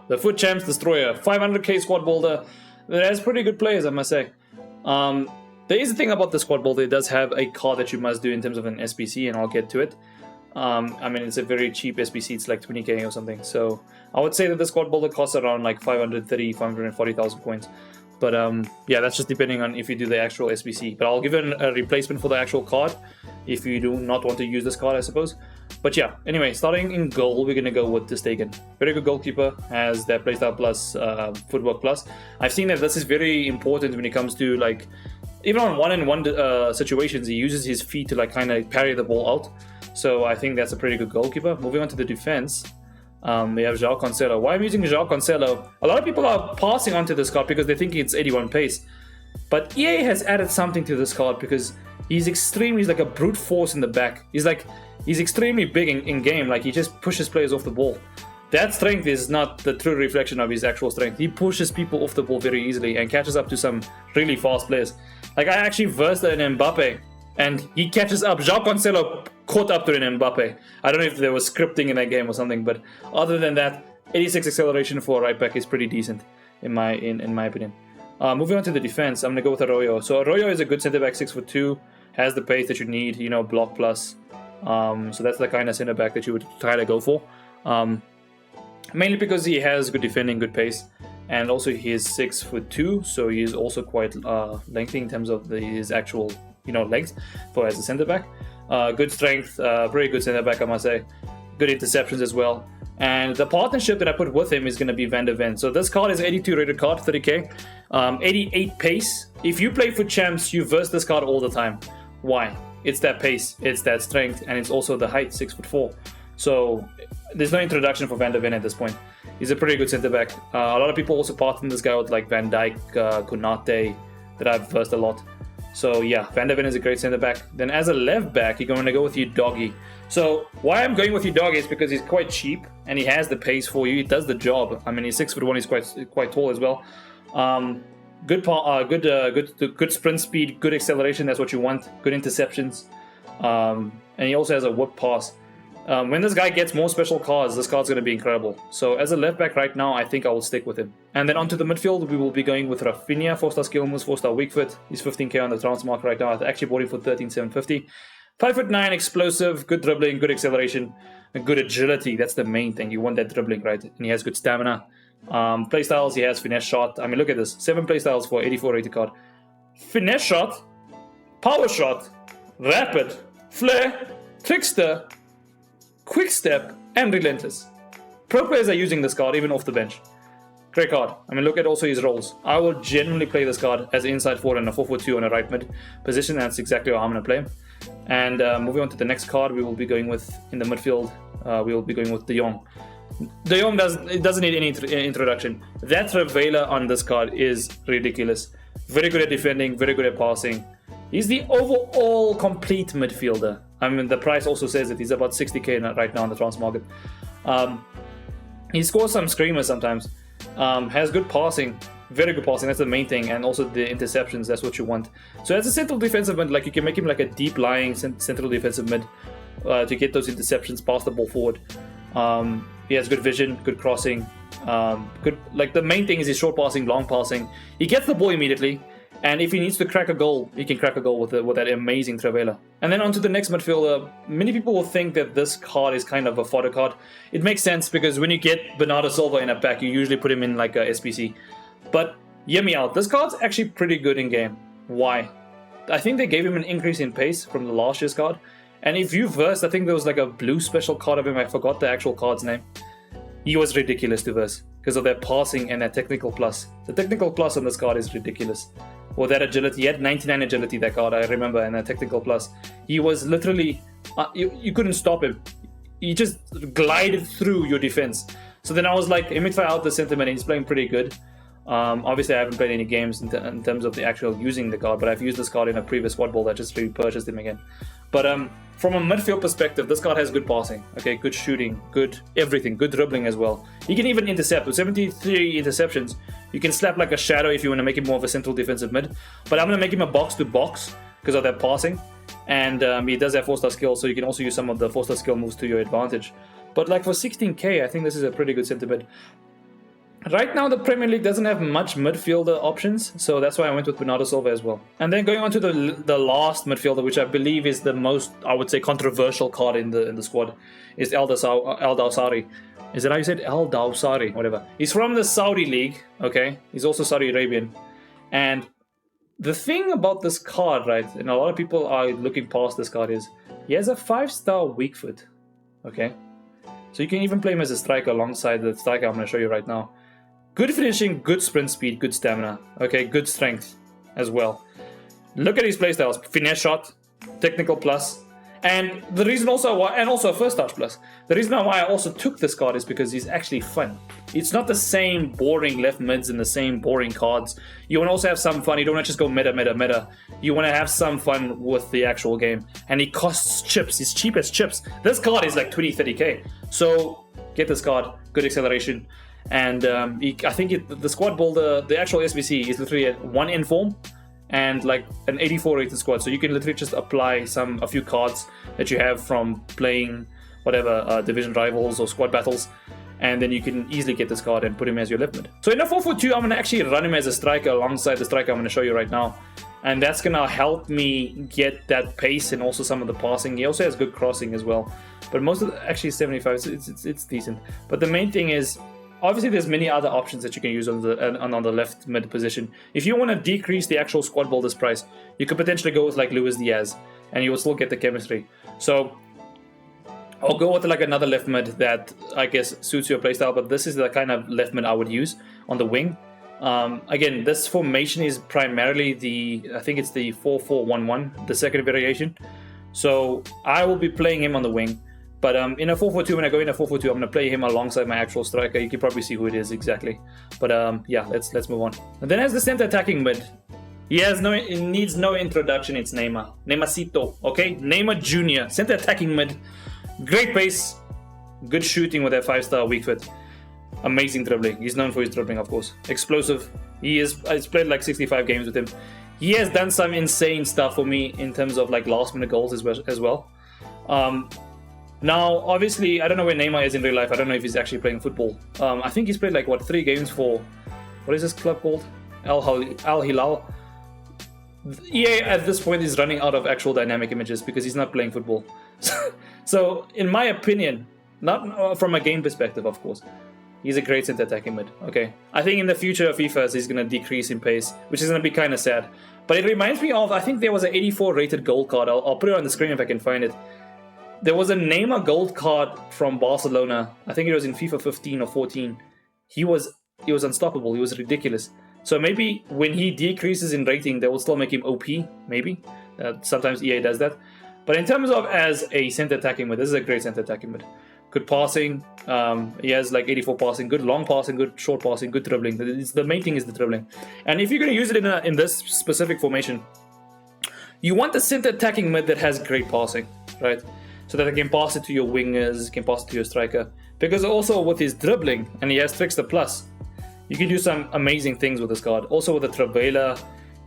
the FUT Champs Destroyer, 500k squad builder. It has pretty good players, I must say. There is a thing about the squad builder. It does have a card that you must do in terms of an SBC, and I'll get to it. I mean, it's a very cheap SBC. It's like 20k or something. So I would say that the squad builder costs around like 530, 540,000 coins. But yeah, that's just depending on if you do the actual SBC. But I'll give it a replacement for the actual card if you do not want to use this card, I suppose. But yeah, anyway, starting in goal, we're going to go with the Stegen. Very good goalkeeper, has that playstyle plus, footwork plus. I've seen that this is very important when it comes to like, even on one-on-one situations, he uses his feet to like kind of parry the ball out. So I think that's a pretty good goalkeeper. Moving on to the defense, we have João Cancelo. Why I'm using João Cancelo? A lot of people are passing onto this card because they think it's 81 pace. But EA has added something to this card because he's like a brute force in the back. He's extremely big in game. Like, he just pushes players off the ball. That strength is not the true reflection of his actual strength. He pushes people off the ball very easily and catches up to some really fast players. Like, I actually versed an Mbappe, and he catches up. João Cancelo caught up to an Mbappe. I don't know if there was scripting in that game or something, but other than that, 86 acceleration for a right back is pretty decent in my opinion. Moving on to the defense, I'm gonna go with Arroyo. So Arroyo is a good centre back, 6'2", has the pace that you need. You know, block plus. So that's the kind of centre back that you would try to go for. Mainly because he has good defending, good pace, and also he is 6'2", so he is also quite lengthy in terms of his actual, you know, length for as a centre back. Good strength, very good centre back, I must say. Good interceptions as well. And the partnership that I put with him is going to be Van der Ven. So this card is 82 rated card, 30k, 88 pace. If you play for champs, you verse this card all the time. Why? It's that pace, it's that strength, and it's also the height, 6'4". So there's no introduction for Van der Ven at this point. He's a pretty good centre back. A lot of people also partner this guy with like Van Dijk, Konate, that I've versed a lot. So yeah, Van der Ven is a great centre back. Then as a left back, you're going to go with your Doggy. So why I'm going with your Doggy is because he's quite cheap and he has the pace for you. He does the job. I mean, he's 6'1". He's quite tall as well. Good sprint speed, good acceleration. That's what you want. Good interceptions, and he also has a whip pass. When this guy gets more special cards, this card's going to be incredible. So as a left back right now, I think I will stick with him. And then onto the midfield, we will be going with Rafinha, 4-star skill moves, 4-star weak foot. He's 15k on the transfer market right now. I actually bought him for 13,750. 5'9", explosive, good dribbling, good acceleration, and good agility. That's the main thing. You want that dribbling, right? And he has good stamina. Playstyles, he has finesse shot. I mean, look at this. 7 playstyles for 84 rated card. Finesse shot, power shot, rapid, flair, trickster, quick step, and relentless. Pro players are using this card even off the bench. Great card. I mean, look at also his roles. I will generally play this card as an inside forward and a 4'2" on a right mid position. That's exactly how I'm going to play him. And moving on to the next card, we will be going with, in the midfield, we will be going with De Jong. De Jong doesn't need any introduction. That Revela on this card is ridiculous. Very good at defending, very good at passing. He's the overall complete midfielder. I mean, the price also says that he's about 60k right now on the transfer market. He scores some screamers sometimes. Has good passing, very good passing. That's the main thing, and also the interceptions. That's what you want. So as a central defensive mid, like you can make him like a deep lying central defensive mid to get those interceptions, pass the ball forward. He has good vision, good crossing. Good. Like the main thing is his short passing, long passing. He gets the ball immediately. And if he needs to crack a goal, he can crack a goal with that amazing Travella. And then on to the next midfielder. Many people will think that this card is kind of a fodder card. It makes sense because when you get Bernardo Silva in a pack, you usually put him in like a SPC. But hear me out. This card's actually pretty good in game. Why? I think they gave him an increase in pace from the last year's card. And if you verse, I think there was like a blue special card of him. I forgot the actual card's name. He was ridiculous to verse because of that passing and that technical plus. The technical plus on this card is ridiculous. Or that agility, he had 99 agility, that card, I remember, and a technical plus. He was literally, you couldn't stop him. He just glided through your defense. So then I was like, let me try out the sentiment. He's playing pretty good. Obviously, I haven't played any games in terms of the actual using the card, but I've used this card in a previous squad build. I just repurchased him again. But from a midfield perspective, this card has good passing, okay, good shooting, good everything, good dribbling as well. He can even intercept. With 73 interceptions, you can slap like a shadow if you want to make him more of a central defensive mid. But I'm going to make him a box-to-box because of that passing. And he does have 4-star skill, so you can also use some of the 4-star skill moves to your advantage. But like for 16k, I think this is a pretty good centre mid. Right now, the Premier League doesn't have much midfielder options, so that's why I went with Bernardo Silva as well. And then going on to the last midfielder, which I believe is the most, I would say, controversial card in the squad, is El Dawsari. Is that how you said? El Dawsari, whatever. He's from the Saudi League, okay? He's also Saudi Arabian. And the thing about this card, right, and a lot of people are looking past this card, is he has a 5-star weak foot, okay? So you can even play him as a striker alongside the striker I'm going to show you right now. Good finishing, good sprint speed, good stamina, okay, good strength as well. Look at his playstyles: finesse shot, technical plus, and the reason also why, and also a first touch plus. The reason why I also took this card is because he's actually fun. It's not the same boring left mids and the same boring cards. You want to also have some fun. You don't want to just go meta. You want to have some fun with the actual game. And he costs chips. He's cheap as chips. This card is like 20-30k. So get this card. Good acceleration. And I think the squad builder, the actual SBC, is literally at 1 in form and like an 84 rated squad. So you can literally just apply a few cards that you have from playing whatever division rivals or squad battles, and then you can easily get this card and put him as your left mid. So in a 4-4-2, I'm going to actually run him as a striker alongside the striker I'm going to show you right now. And that's going to help me get that pace and also some of the passing. He also has good crossing as well. But most of actually 75, it's decent. But the main thing is, obviously, there's many other options that you can use on the left mid position. If you want to decrease the actual squad builder's price, you could potentially go with like Luis Diaz, and you will still get the chemistry. So I'll go with like another left mid that I guess suits your playstyle, but this is the kind of left mid I would use on the wing. Again, this formation is primarily I think it's the 4-4-1-1, the second variation. So I will be playing him on the wing. But in a 4-4-2, when I go in a 4-4-2, I'm going to play him alongside my actual striker. You can probably see who it is exactly. But yeah, let's move on. And then as the center attacking mid, it needs no introduction. It's Neymar. Neymarcito, okay? Neymar Jr., center attacking mid. Great pace, good shooting with that 5-star weak foot. Amazing dribbling. He's known for his dribbling, of course. Explosive. I've played like 65 games with him. He has done some insane stuff for me in terms of like last minute goals as well. Now, obviously, I don't know where Neymar is in real life. I don't know if he's actually playing football. I think he's played like, 3 games for, what is this club called? Al Hilal. EA at this point is running out of actual dynamic images because he's not playing football. So, in my opinion, not from a game perspective, of course, he's a great center attacking mid. Okay, I think in the future of FIFA, he's going to decrease in pace, which is going to be kind of sad. But it reminds me of, I think there was an 84 rated gold card. I'll put it on the screen if I can find it. There was a Neymar gold card from Barcelona. I think it was in FIFA 15 or 14. He was unstoppable. He was ridiculous. So maybe when he decreases in rating, they will still make him OP. Maybe sometimes EA does that. But in terms of as a center attacking mid, this is a great center attacking mid. Good passing. He has like 84 passing, good long passing, good short passing, good dribbling. The main thing is the dribbling. And if you're going to use it in this specific formation, you want the center attacking mid that has great passing, right? So that I can pass it to your wingers, can pass it to your striker. Because also with his dribbling, and he has Trickster Plus, you can do some amazing things with this card. Also with the Travela,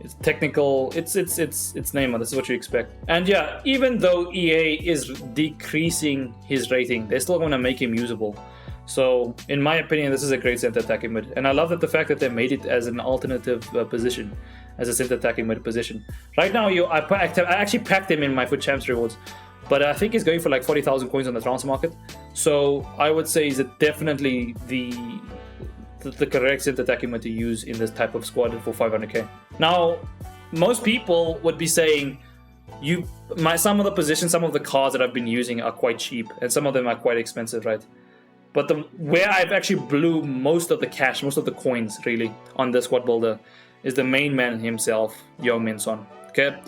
it's technical, it's Neymar, this is what you expect. And yeah, even though EA is decreasing his rating, they're still going to make him usable. So in my opinion, this is a great center attacking mid. And I love that the fact that they made it as an alternative position, as a center attacking mid position. Right now, I actually packed him in my FUT Champs rewards. But I think he's going for like 40,000 coins on the transfer market. So I would say he's definitely the correct center attacking mid to use in this type of squad for 500k. Now, most people would be saying, some of the positions, some of the cards that I've been using are quite cheap, and some of them are quite expensive, right? But where I've actually blew most of the cash, most of the coins really on this squad builder is the main man himself, Heung-min Son. Okay.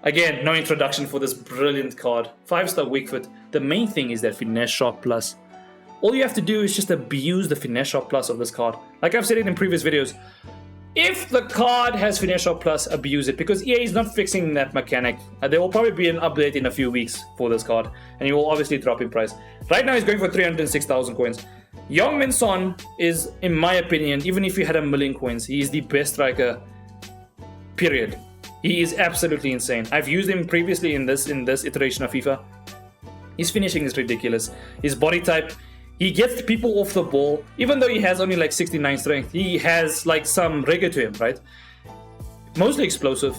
Again, no introduction for this brilliant card. 5-star weak foot. The main thing is that finesse shot plus. All you have to do is just abuse the finesse shot plus of this card. Like I've said it in previous videos. If the card has finesse shot plus, abuse it. Because EA is not fixing that mechanic. There will probably be an update in a few weeks for this card. And he will obviously drop in price. Right now he's going for 306,000 coins. Heung-min Son is, in my opinion, even if you had 1 million coins, he is the best striker, period. He is absolutely insane. I've used him previously in this iteration of FIFA. His finishing is ridiculous. His body type, He gets people off the ball, even though he has only like 69 strength. He has like some rigor to him, right? Mostly explosive.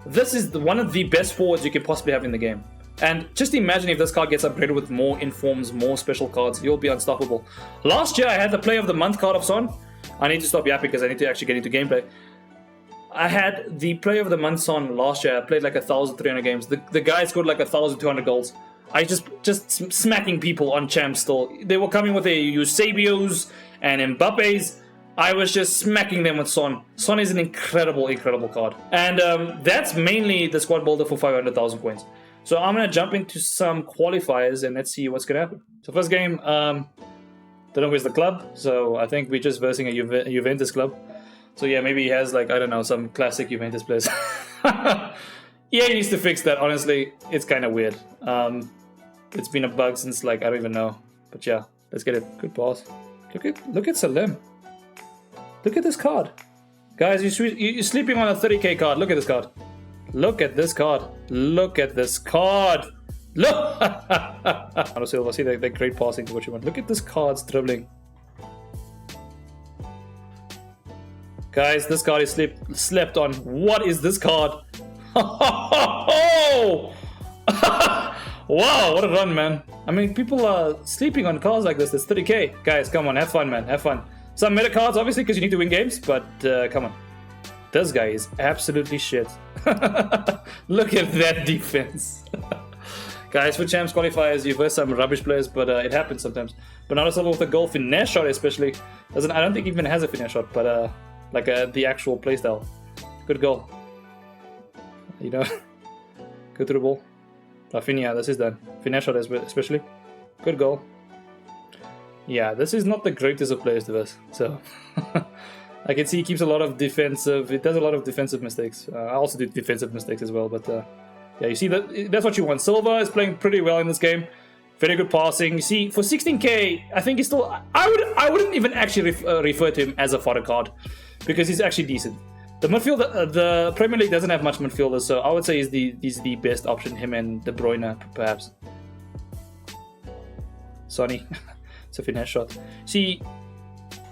This is one of the best forwards you can possibly have in the game. And just imagine if this card gets upgraded with more informs, more special cards, you'll be unstoppable. Last year I had the Player of the Month card of Son. I need to stop yapping because I need to actually get into gameplay. I had the Player of the Month Son last year. I played like 1,300 games. The guy scored like 1,200 goals. I just smacking people on champs still. They were coming with their Eusebios and Mbappe's. I was just smacking them with Son. Son is an incredible, incredible card. And that's mainly the squad builder for 500,000 coins. So I'm going to jump into some qualifiers and let's see what's going to happen. So first game, don't know who's the club. So I think we're just versing a Juventus club. So yeah, maybe he has like, I don't know, some classic Juventus players. Yeah, he needs to fix that, honestly. It's kind of weird. It's been a bug since like, I don't even know. But yeah, let's get it. Good pass. Look at Salim. Look at this card. Guys, you're sleeping on a 30k card. Look at this card. Look at this card. Look at this card. Look! Silva, see that great passing to what you want. Look at this card's dribbling. Guys, this card is slept on. What is this card? Wow, what a run, man. I mean, people are sleeping on cards like this. That's 30k. Guys, come on, have fun, man. Have fun. Some meta cards, obviously, because you need to win games, but come on. This guy is absolutely shit. Look at that defense. Guys, for champs qualifiers, you verse some rubbish players, but it happens sometimes. Bernardo Silva with a goal finesse shot, especially. I don't think he even has a finesse shot, but like the actual playstyle. Good goal. You know, go through the ball. Rafinha, this is done. Finesse shot especially. Good goal. Yeah, this is not the greatest of players to verse, so I can see he keeps a lot of defensive. It does a lot of defensive mistakes. I also do defensive mistakes as well, but yeah, you see that's what you want. Silva is playing pretty well in this game. Very good passing. You see, for 16k, I think he's still. I wouldn't even actually refer to him as a fodder card because he's actually decent. The midfield, the Premier League doesn't have much midfielders, so I would say he's the best option. Him and De Bruyne, perhaps. Sonny, it's a finesse shot. See,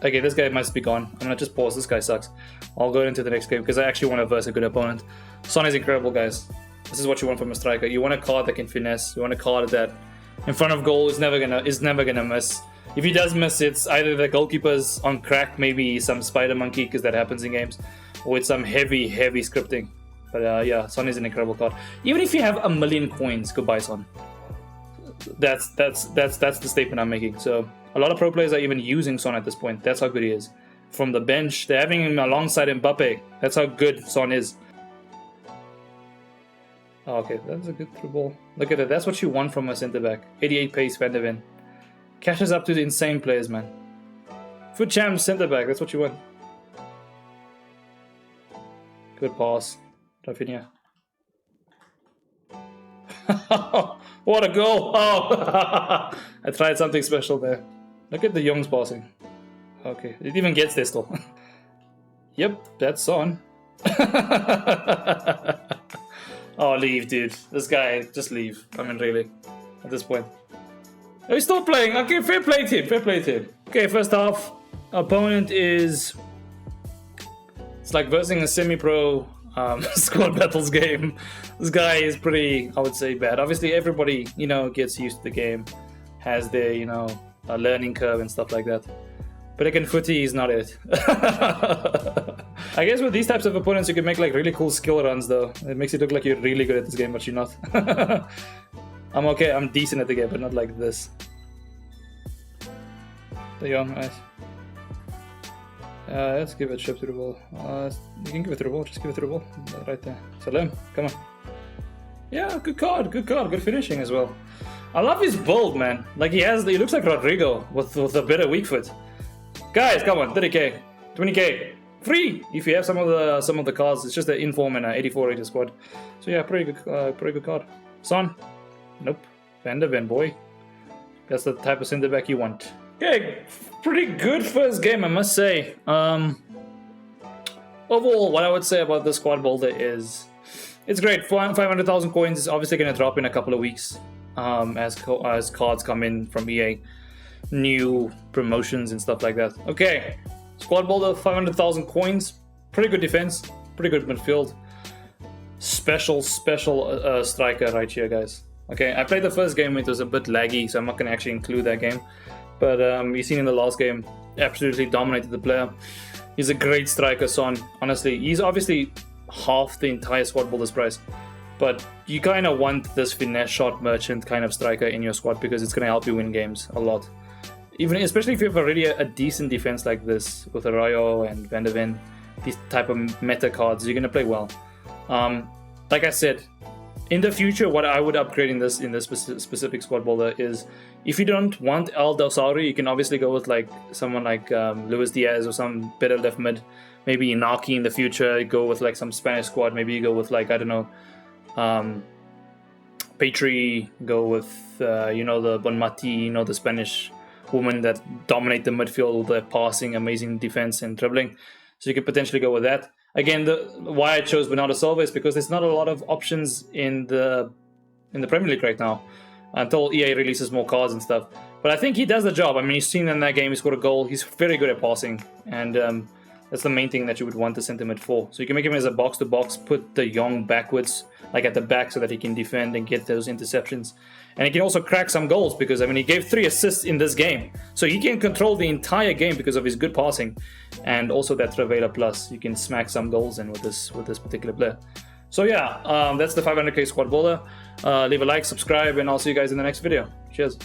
okay, this guy must be gone. I'm gonna just pause. This guy sucks. I'll go into the next game because I actually want to verse a good opponent. Son is incredible, guys. This is what you want from a striker. You want a card that can finesse. You want a card that, in front of goal, is never gonna miss. If he does miss, it's either the goalkeeper's on crack, maybe some spider monkey because that happens in games, or it's some heavy scripting. But yeah, Son is an incredible card. Even if you have 1 million coins, goodbye Son. That's the statement I'm making. So a lot of pro players are even using Son at this point. That's how good he is. From the bench, they're having him alongside Mbappe. That's how good Son is. Oh, okay, that's a good through ball. Look at it. That's what you want from a centre back. 88 pace, Van der Ven. Cashes up to the insane players, man. FUT champs centre back. That's what you want. Good pass, Rafinha. What a goal! Oh, I tried something special there. Look at the Young's passing. Okay, it even gets there still. Yep, that's on. Oh, leave, dude. This guy, just leave. I mean, really, at this point. Oh, he's still playing. Okay, fair play to him. Fair play to him. Okay, first half. Opponent is... It's like versing a semi-pro squad battles game. This guy is pretty, I would say, bad. Obviously, everybody, you know, gets used to the game. Has their, you know, a learning curve and stuff like that. But again, footy is not it. I guess with these types of opponents, you can make like really cool skill runs, though. It makes it look like you're really good at this game, but you're not. I'm okay. I'm decent at the game, but not like this. There you go. Nice. Let's give it a chip to the ball. You can give it to the ball. Just give it to the ball. Right there. Salim, come on. Yeah, good card. Good card. Good finishing as well. I love his build, man. Like he looks like Rodrigo with a better weak foot. Guys, come on. 30k, 20k, free. If you have some of the cards, it's just an inform and an 84 rated squad. So yeah, pretty good card. Son, nope. Van der Ven, boy. That's the type of centre back you want. Okay, pretty good first game, I must say. Overall, what I would say about the squad builder is it's great. 500,000 coins is obviously going to drop in a couple of weeks as cards come in from EA. new promotions and stuff like that. Okay, squad builder, 500,000 coins, pretty good defense, pretty good midfield. Special striker right here, guys. Okay, I played the first game, it was a bit laggy, so I'm not going to actually include that game. But you've seen in the last game, absolutely dominated the player. He's a great striker, Son. Honestly, he's obviously half the entire squad builder's price. But you kind of want this finesse shot merchant kind of striker in your squad because it's going to help you win games a lot. Especially if you have already a decent defense like this with Arroyo and Van der Ven, these type of meta cards, you're going to play well. Like I said, in the future, what I would upgrade in this specific squad builder is, if you don't want El Dosari, you can obviously go with like someone like Luis Diaz or some better left mid. Maybe Inaki in the future. Go with like some Spanish squad. Maybe you go with like, I don't know, Petri. Go with you know, the Bonmati, you know, the Spanish woman that dominate the midfield with their passing, amazing defense and dribbling. So you could potentially go with that. Again, why I chose Bernardo Silva is because there's not a lot of options in the Premier League right now, until EA releases more cards and stuff. But I think he does the job. I mean, you've seen in that game, he scored a goal. He's very good at passing, and that's the main thing that you would want the centre mid for. So you can make him as a box-to-box, put De Jong backwards, like at the back, so that he can defend and get those interceptions. And he can also crack some goals because, I mean, he gave 3 assists in this game. So he can control the entire game because of his good passing. And also that Trevela Plus, you can smack some goals in with this particular player. So yeah, that's the 500k squad builder. Leave a like, subscribe, and I'll see you guys in the next video. Cheers.